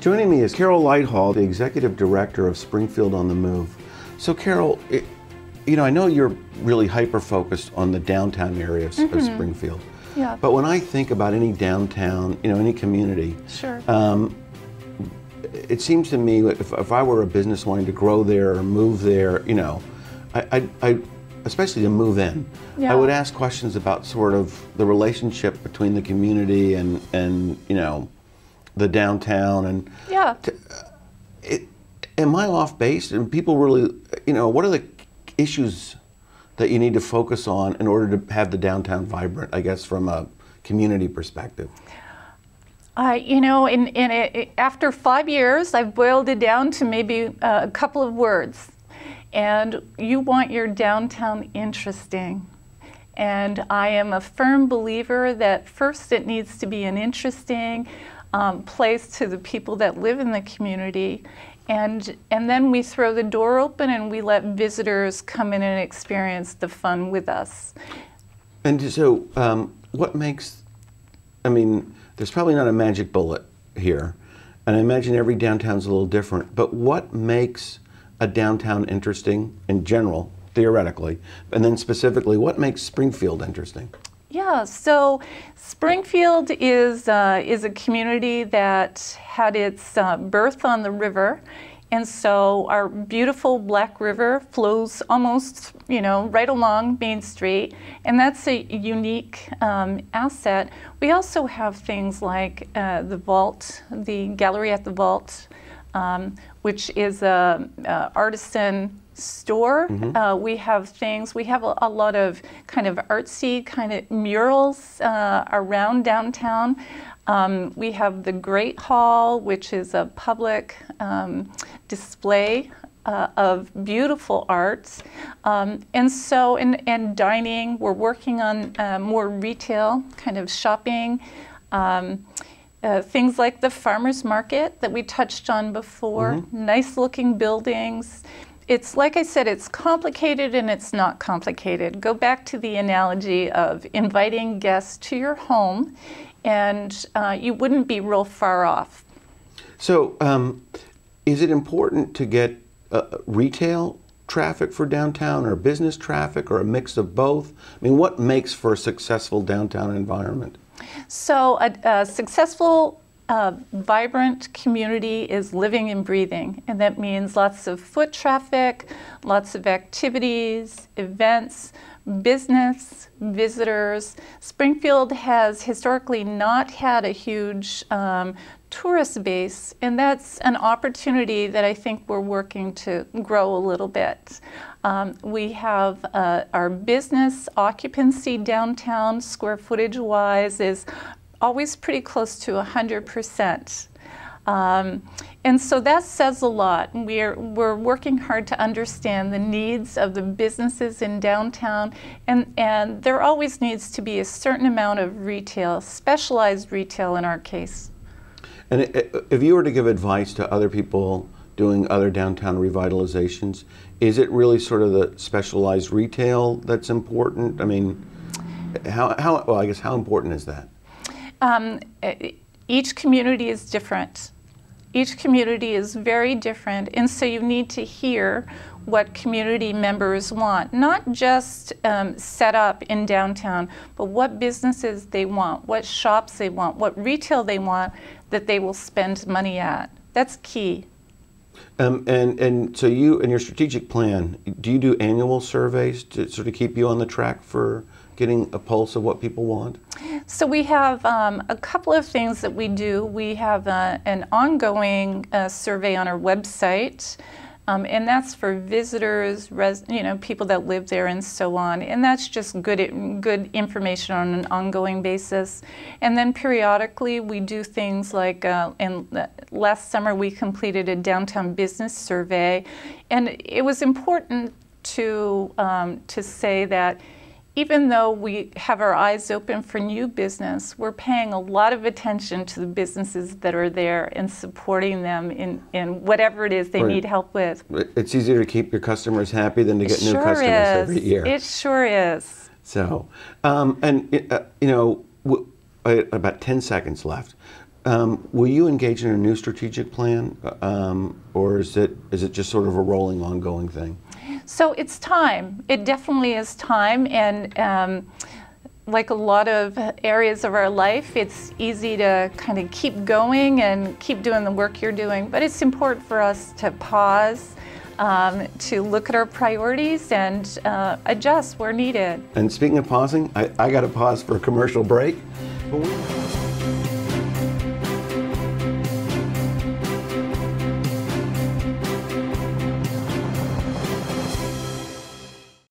Joining me is Carol Lighthall, the Executive Director of Springfield on the Move. So Carol, I know you're really hyper-focused on the downtown area of Springfield. Yeah. But when I think about any downtown, any community, Sure. It seems to me if I were a business wanting to grow there or move there, I especially to move in, Yeah. I would ask questions about sort of the relationship between the community and the downtown. And Yeah. am I off base? And people really, what are the issues that you need to focus on in order to have the downtown vibrant, I guess, from a community perspective? After 5 years, I've boiled it down to maybe a couple of words. And you want your downtown interesting. And I am a firm believer that first it needs to be an interesting place to the people that live in the community. And then we throw the door open and we let visitors come in and experience the fun with us. And so what makes, there's probably not a magic bullet here, and I imagine every downtown's a little different, but what makes a downtown interesting in general, theoretically, and then specifically, what makes Springfield interesting? Yeah, so Springfield is a community that had its birth on the river, and so our beautiful Black River flows almost, right along Main Street, and that's a unique asset. We also have things like the Vault, the Gallery at the Vault, which is a artisan store. We have a lot of kind of artsy kind of murals around downtown. We have the Great Hall, which is a public display of beautiful arts. And dining, we're working on more retail kind of shopping. Things like the farmers market that we touched on before, nice looking buildings. It's like I said, it's complicated and it's not complicated. Go back to the analogy of inviting guests to your home and you wouldn't be real far off. So is it important to get retail traffic for downtown or business traffic or a mix of both? What makes for a successful downtown environment? So a successful, vibrant community is living and breathing, and that means lots of foot traffic, lots of activities, events, business, visitors. Springfield has historically not had a huge tourist base, and that's an opportunity that I think we're working to grow a little bit. We have our business occupancy downtown, square footage wise, is always pretty close to 100%. And so that says a lot. We're working hard to understand the needs of the businesses in downtown, and there always needs to be a certain amount of retail, specialized retail in our case. And if you were to give advice to other people doing other downtown revitalizations, is it really sort of the specialized retail that's important? How important is that? Each community is different. Each community is very different, and so you need to hear what community members want, not just set up in downtown, but what businesses they want, what shops they want, what retail they want that they will spend money at. That's key. And so you, in your strategic plan, do you do annual surveys to sort of keep you on the track for getting a pulse of what people want? So we have a couple of things that we do. We have an ongoing survey on our website, and that's for visitors, people that live there and so on. And that's just good information on an ongoing basis. And then periodically we do things like, last summer we completed a downtown business survey, and it was important to say that even though we have our eyes open for new business, we're paying a lot of attention to the businesses that are there and supporting them in whatever it is they need help with. It's easier to keep your customers happy than to get new customers every year. It sure is. So, about 10 seconds left. will you engage in a new strategic plan, or is it just sort of a rolling, ongoing thing? So it's time. It definitely is time, and like a lot of areas of our life, it's easy to kind of keep going and keep doing the work you're doing, but it's important for us to pause, to look at our priorities and adjust where needed. And speaking of pausing, I got to pause for a commercial break.